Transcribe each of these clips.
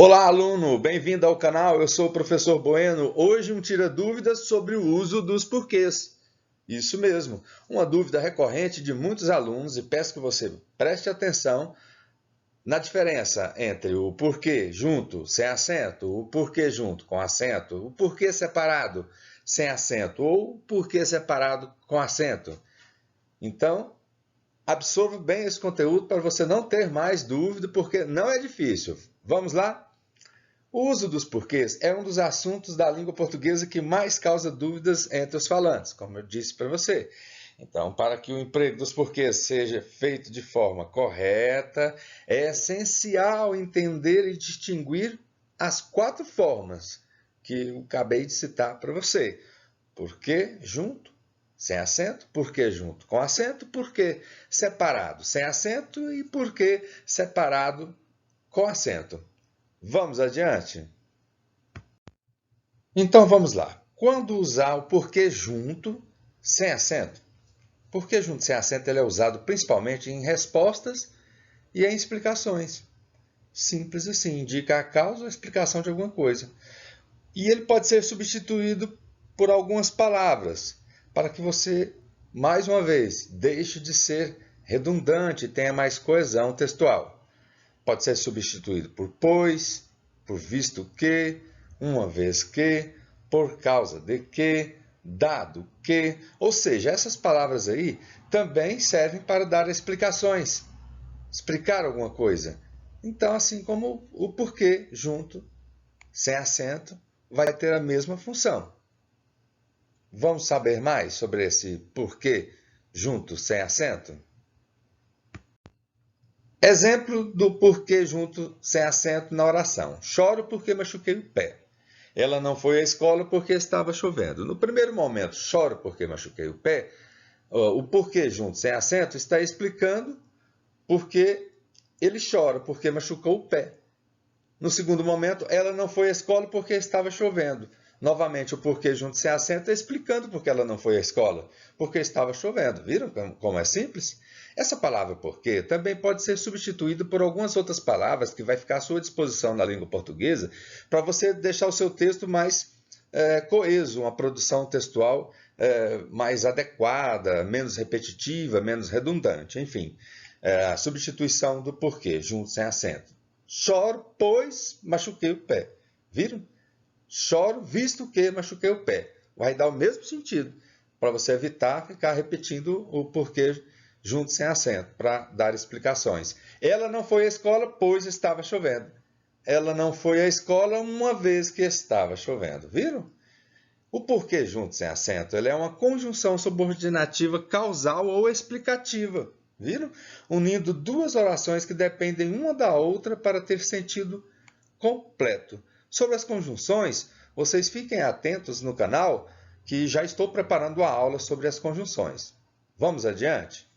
Olá, aluno! Bem-vindo ao canal. Eu sou o professor Bueno. Hoje um tira dúvidas sobre o uso dos porquês. Isso mesmo, uma dúvida recorrente de muitos alunos e peço que você preste atenção na diferença entre o porquê junto sem acento, o porquê junto com acento, o porquê separado sem acento ou o porquê separado com acento. Então, absorva bem esse conteúdo para você não ter mais dúvida, porque não é difícil. Vamos lá? O uso dos porquês é um dos assuntos da língua portuguesa que mais causa dúvidas entre os falantes, como eu disse para você. Então, para que o emprego dos porquês seja feito de forma correta, é essencial entender e distinguir as 4 formas que eu acabei de citar para você. Porquê junto, sem acento, porquê junto com acento, porquê separado sem acento e porquê separado com acento. Vamos adiante? Então vamos lá. Quando usar o porquê junto sem acento? Porquê junto sem acento ele é usado principalmente em respostas e em explicações. Simples assim, indica a causa ou a explicação de alguma coisa. E ele pode ser substituído por algumas palavras, para que você, mais uma vez, deixe de ser redundante e tenha mais coesão textual. Pode ser substituído por pois, por visto que, uma vez que, por causa de que, dado que, ou seja, essas palavras aí também servem para dar explicações, explicar alguma coisa. Então, assim como o porquê junto, sem acento, vai ter a mesma função. Vamos saber mais sobre esse porquê junto, sem acento? Exemplo do porquê junto sem acento na oração. Choro porque machuquei o pé. Ela não foi à escola porque estava chovendo. No primeiro momento, choro porque machuquei o pé, o porquê junto sem acento está explicando porque ele chora porque machucou o pé. No segundo momento, ela não foi à escola porque estava chovendo. Novamente, o porquê junto sem acento explicando porque ela não foi à escola, porque estava chovendo. Viram como é simples? Essa palavra porquê também pode ser substituída por algumas outras palavras que vai ficar à sua disposição na língua portuguesa para você deixar o seu texto mais coeso, uma produção textual mais adequada, menos repetitiva, menos redundante. Enfim, a substituição do porquê junto sem acento. Choro, pois machuquei o pé. Viram? Choro, visto que machuquei o pé. Vai dar o mesmo sentido, para você evitar ficar repetindo o porquê junto sem acento, para dar explicações. Ela não foi à escola, pois estava chovendo. Ela não foi à escola uma vez que estava chovendo. Viram? O porquê junto sem acento ele é uma conjunção subordinativa causal ou explicativa. Viram? Unindo duas orações que dependem uma da outra para ter sentido completo. Sobre as conjunções, vocês fiquem atentos no canal que já estou preparando a aula sobre as conjunções. Vamos adiante?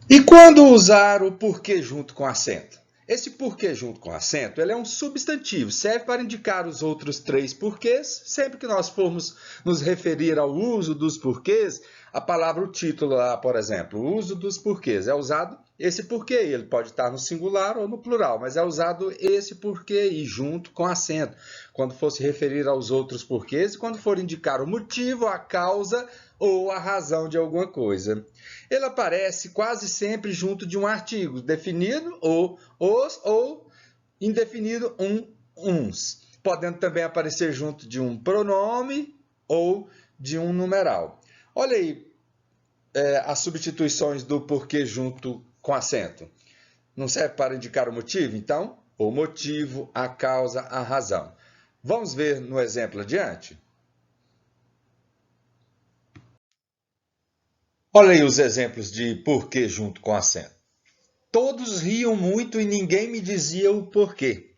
E quando usar o porquê junto com acento? Esse porquê junto com acento ele é um substantivo, serve para indicar os outros 3 porquês. Sempre que nós formos nos referir ao uso dos porquês, a palavra, o título lá, por exemplo, o uso dos porquês, é usado esse porquê. Ele pode estar no singular ou no plural, mas é usado esse porquê e junto com acento, quando for se referir aos outros porquês e quando for indicar o motivo, a causa ou a razão de alguma coisa. Ele aparece quase sempre junto de um artigo definido, ou os, ou indefinido, uns. Podendo também aparecer junto de um pronome ou de um numeral. Olha aí as substituições do porquê junto com acento. Não serve para indicar o motivo? Então, o motivo, a causa, a razão. Vamos ver no exemplo adiante? Olha aí os exemplos de porquê junto com acento. Todos riam muito e ninguém me dizia o porquê.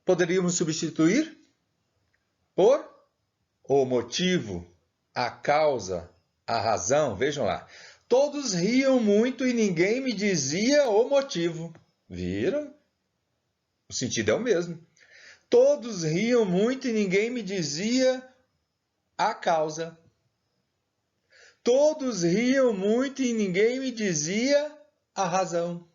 Poderíamos substituir por o motivo, a causa, a razão. Vejam lá. Todos riam muito e ninguém me dizia o motivo. Viram? O sentido é o mesmo. Todos riam muito e ninguém me dizia a causa. Todos riam muito e ninguém me dizia a razão.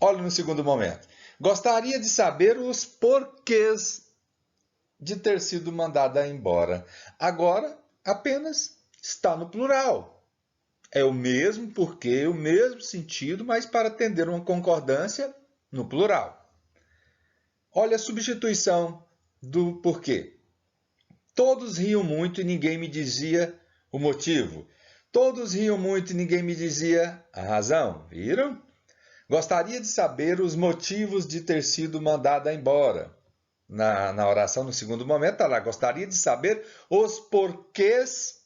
Olha no segundo momento. Gostaria de saber os porquês de ter sido mandada embora. Agora, apenas está no plural. É o mesmo porquê, o mesmo sentido, mas para atender uma concordância no plural. Olha a substituição do porquê. Todos riam muito e ninguém me dizia o motivo. Todos riam muito e ninguém me dizia a razão. Viram? Gostaria de saber os motivos de ter sido mandada embora. Na oração, no segundo momento, está lá. Gostaria de saber os porquês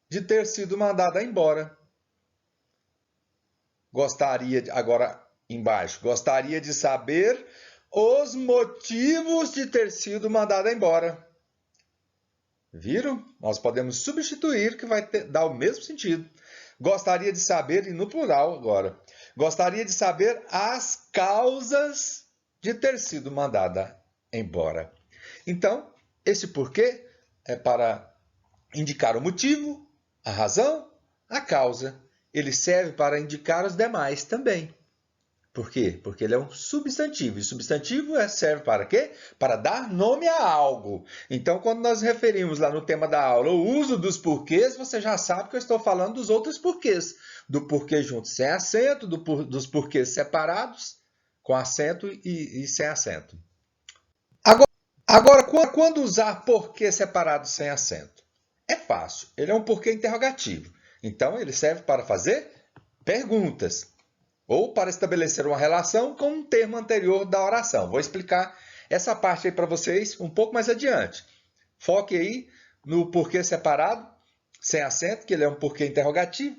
de ter sido mandada embora. Agora embaixo, gostaria de saber os motivos de ter sido mandada embora. Viram? Nós podemos substituir, que vai dar o mesmo sentido. Gostaria de saber, e no plural agora, gostaria de saber as causas de ter sido mandada embora. Então, esse porquê é para indicar o motivo, a razão, a causa. Ele serve para indicar os demais também. Por quê? Porque ele é um substantivo. E substantivo serve para quê? Para dar nome a algo. Então, quando nós referimos lá no tema da aula o uso dos porquês, você já sabe que eu estou falando dos outros porquês. Do porquê junto sem acento, dos porquês separados, com acento e sem acento. Agora, quando usar porquê separado sem acento? É fácil. Ele é um porquê interrogativo. Então, ele serve para fazer perguntas ou para estabelecer uma relação com um termo anterior da oração. Vou explicar essa parte aí para vocês um pouco mais adiante. Foque aí no porquê separado, sem acento, que ele é um porquê interrogativo,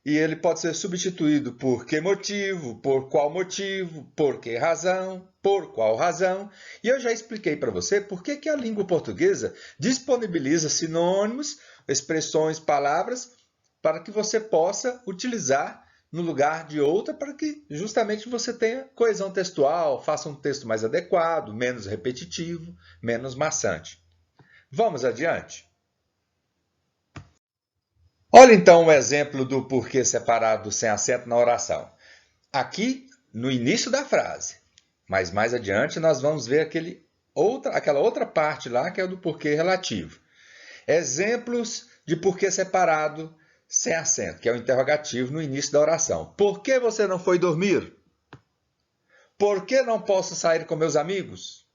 e ele pode ser substituído por que motivo, por qual motivo, por que razão, por qual razão. E eu já expliquei para você por que a língua portuguesa disponibiliza sinônimos, expressões, palavras, para que você possa utilizar no lugar de outra, para que justamente você tenha coesão textual, faça um texto mais adequado, menos repetitivo, menos maçante. Vamos adiante? Olha então o exemplo do porquê separado sem acento na oração. Aqui no início da frase, mas mais adiante nós vamos ver aquela outra parte lá que é do porquê relativo. Exemplos de porquê separado sem acento, que é o interrogativo no início da oração. Por que você não foi dormir? Por que não posso sair com meus amigos?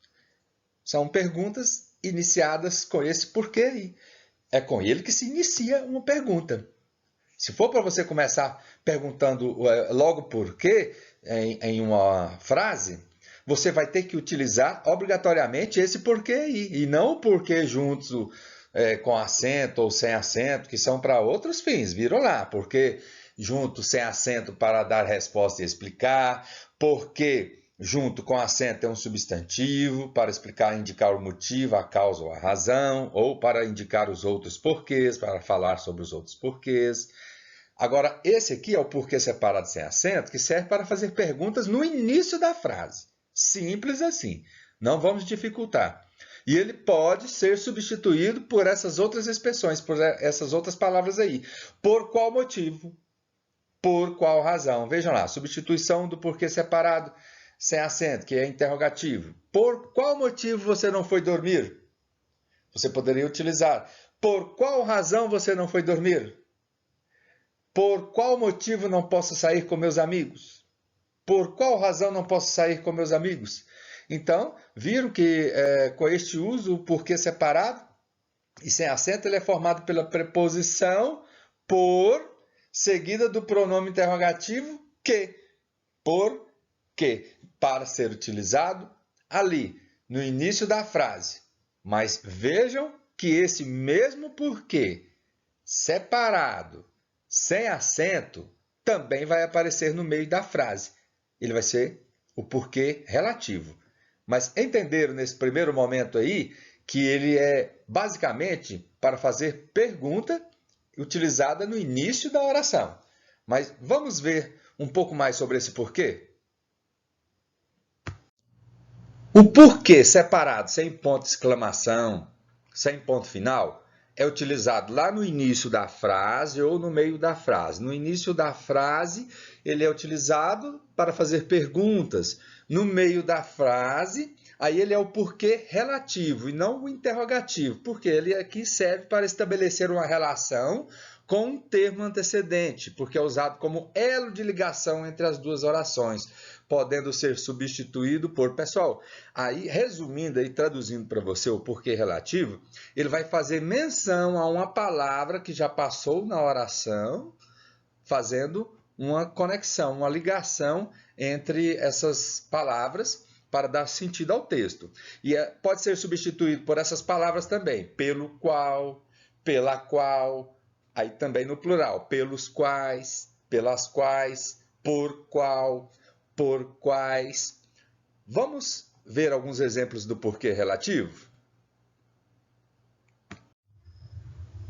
São perguntas iniciadas com esse porquê aí. É com ele que se inicia uma pergunta. Se for para você começar perguntando logo por quê em uma frase, você vai ter que utilizar obrigatoriamente esse porquê aí, e não o porquê junto com acento ou sem acento, que são para outros fins. Viram lá, porque junto sem acento para dar resposta e explicar, porque junto com acento é um substantivo para explicar, indicar o motivo, a causa ou a razão, ou para indicar os outros porquês, para falar sobre os outros porquês. Agora, esse aqui é o porquê separado sem acento, que serve para fazer perguntas no início da frase. Simples assim. Não vamos dificultar. E ele pode ser substituído por essas outras expressões, por essas outras palavras aí. Por qual motivo? Por qual razão? Vejam lá, substituição do porquê separado sem acento, que é interrogativo. Por qual motivo você não foi dormir? Você poderia utilizar. Por qual razão você não foi dormir? Por qual motivo não posso sair com meus amigos? Por qual razão não posso sair com meus amigos? Então, viram que com este uso, o porquê separado e sem acento, ele é formado pela preposição por, seguida do pronome interrogativo que. Por que, para ser utilizado ali, no início da frase. Mas vejam que esse mesmo porquê, separado, sem acento, também vai aparecer no meio da frase. Ele vai ser o porquê relativo. Mas entenderam nesse primeiro momento aí que ele é basicamente para fazer pergunta utilizada no início da oração. Mas vamos ver um pouco mais sobre esse porquê? O porquê separado, sem ponto de exclamação, sem ponto final, é utilizado lá no início da frase ou no meio da frase. No início da frase, ele é utilizado para fazer perguntas. No meio da frase, aí ele é o porquê relativo e não o interrogativo, porque ele aqui serve para estabelecer uma relação com um termo antecedente, porque é usado como elo de ligação entre as duas orações, podendo ser substituído por... Pessoal, aí resumindo e traduzindo para você o porquê relativo, ele vai fazer menção a uma palavra que já passou na oração, fazendo uma conexão, uma ligação entre essas palavras para dar sentido ao texto. E pode ser substituído por essas palavras também, pelo qual, pela qual, aí também no plural, pelos quais, pelas quais, por qual, por quais. Vamos ver alguns exemplos do porquê relativo?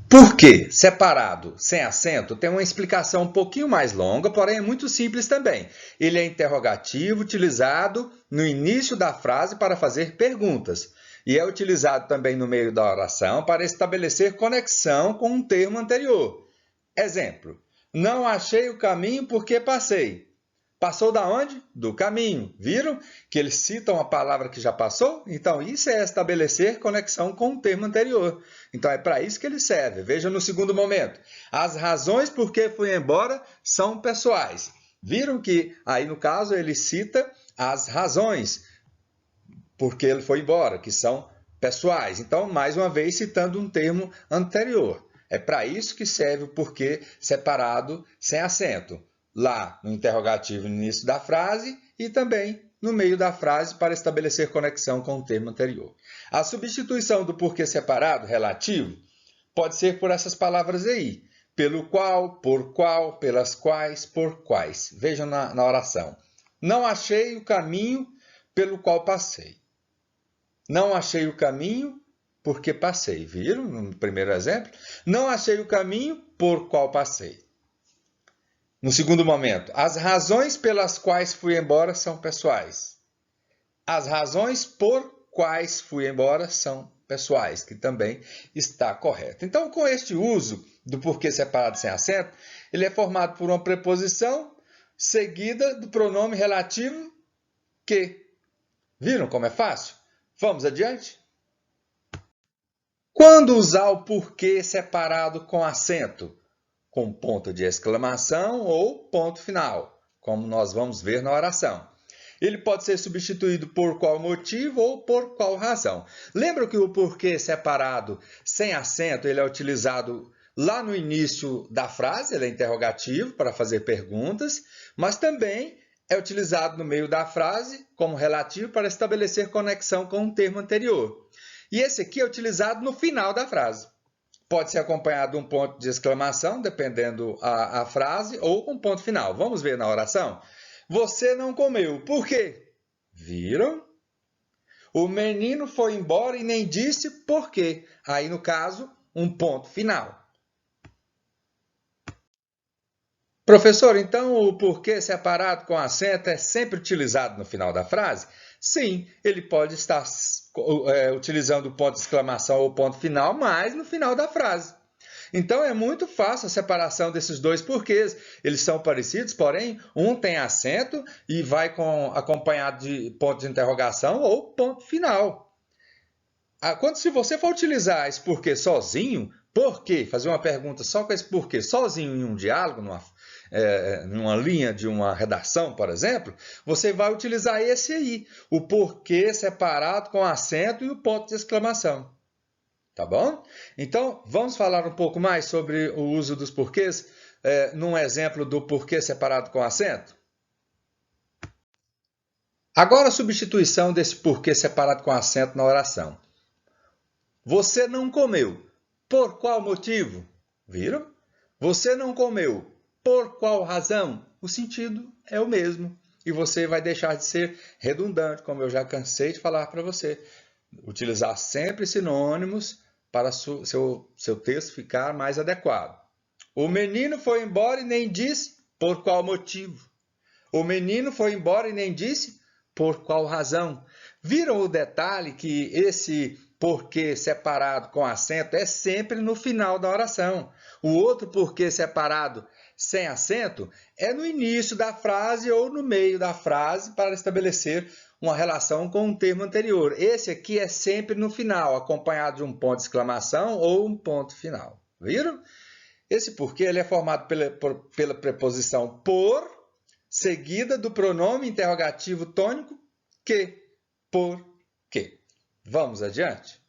Porquê separado, sem acento, tem uma explicação um pouquinho mais longa, porém é muito simples também. Ele é interrogativo, utilizado no início da frase para fazer perguntas. E é utilizado também no meio da oração para estabelecer conexão com um termo anterior. Exemplo, não achei o caminho porque passei. Passou da onde? Do caminho. Viram que eles citam a palavra que já passou? Então, isso é estabelecer conexão com o termo anterior. Então, é para isso que ele serve. Veja no segundo momento. As razões por que fui embora são pessoais. Viram que, aí no caso, ele cita as razões por que ele foi embora, que são pessoais. Então, mais uma vez, citando um termo anterior. É para isso que serve o porquê separado sem acento. Lá no interrogativo no início da frase e também no meio da frase para estabelecer conexão com o termo anterior. A substituição do porquê separado relativo pode ser por essas palavras aí. Pelo qual, por qual, pelas quais, por quais. Vejam na oração. Não achei o caminho pelo qual passei. Não achei o caminho porque passei. Viram no primeiro exemplo? Não achei o caminho por qual passei. No segundo momento, as razões pelas quais fui embora são pessoais. As razões por quais fui embora são pessoais, que também está correto. Então, com este uso do porquê separado sem acento, ele é formado por uma preposição seguida do pronome relativo que. Viram como é fácil? Vamos adiante? Quando usar o porquê separado com acento? Com ponto de exclamação ou ponto final, como nós vamos ver na oração. Ele pode ser substituído por qual motivo ou por qual razão. Lembra que o porquê separado sem acento ele é utilizado lá no início da frase, ele é interrogativo para fazer perguntas, mas também é utilizado no meio da frase como relativo para estabelecer conexão com o termo anterior. E esse aqui é utilizado no final da frase. Pode ser acompanhado de um ponto de exclamação, dependendo a frase, ou com ponto final. Vamos ver na oração? Você não comeu. Por quê? Viram? O menino foi embora e nem disse por quê. Aí, no caso, um ponto final. Professor, então o porquê separado com acento é sempre utilizado no final da frase? Sim, ele pode estar utilizando o ponto de exclamação ou ponto final, mas no final da frase. Então, é muito fácil a separação desses dois porquês. Eles são parecidos, porém, um tem acento e vai acompanhado de ponto de interrogação ou ponto final. Se você for utilizar esse porquê sozinho, por quê? Fazer uma pergunta só com esse porquê sozinho em um diálogo, numa linha de uma redação, por exemplo, você vai utilizar esse aí, o porquê separado com acento e o ponto de exclamação. Tá bom? Então, vamos falar um pouco mais sobre o uso dos porquês num exemplo do porquê separado com acento? Agora, a substituição desse porquê separado com acento na oração. Você não comeu. Por qual motivo? Viram? Você não comeu. Por qual razão? O sentido é o mesmo. E você vai deixar de ser redundante, como eu já cansei de falar para você. Utilizar sempre sinônimos para seu texto ficar mais adequado. O menino foi embora e nem disse por qual motivo. O menino foi embora e nem disse por qual razão. Viram o detalhe que esse porquê separado com acento é sempre no final da oração. O outro porquê separado sem acento é no início da frase ou no meio da frase para estabelecer uma relação com o termo anterior. Esse aqui é sempre no final, acompanhado de um ponto de exclamação ou um ponto final. Viram? Esse porquê ele é formado pela preposição por, seguida do pronome interrogativo tônico que, por que. Vamos adiante?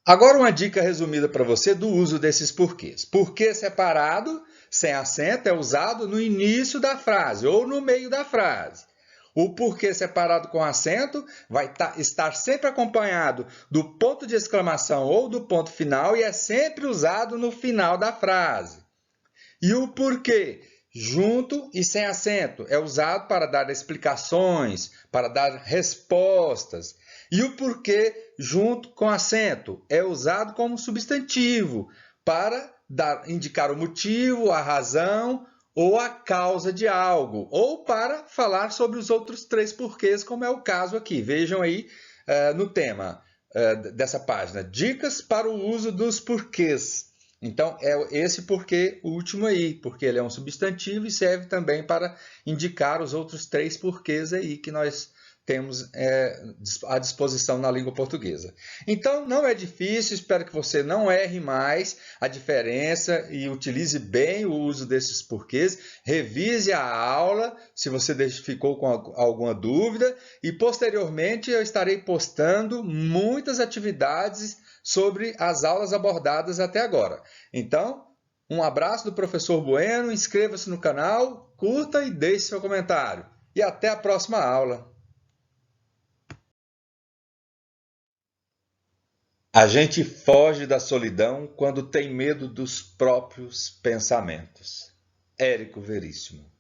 Agora uma dica resumida para você do uso desses porquês. Porquê separado, sem acento, é usado no início da frase ou no meio da frase. O porquê separado com acento vai estar sempre acompanhado do ponto de exclamação ou do ponto final e é sempre usado no final da frase. E o porquê junto e sem acento é usado para dar explicações, para dar respostas. E o porquê junto com acento é usado como substantivo para indicar o motivo, a razão ou a causa de algo, ou para falar sobre os outros 3 porquês, como é o caso aqui. Vejam aí no tema dessa página, dicas para o uso dos porquês. Então, é esse porquê último aí, porque ele é um substantivo e serve também para indicar os outros 3 porquês aí que nós temos à disposição na língua portuguesa. Então, não é difícil, espero que você não erre mais a diferença e utilize bem o uso desses porquês. Revise a aula, se você ficou com alguma dúvida, e posteriormente eu estarei postando muitas atividades sobre as aulas abordadas até agora. Então, um abraço do professor Bueno, inscreva-se no canal, curta e deixe seu comentário. E até a próxima aula. A gente foge da solidão quando tem medo dos próprios pensamentos. Érico Veríssimo.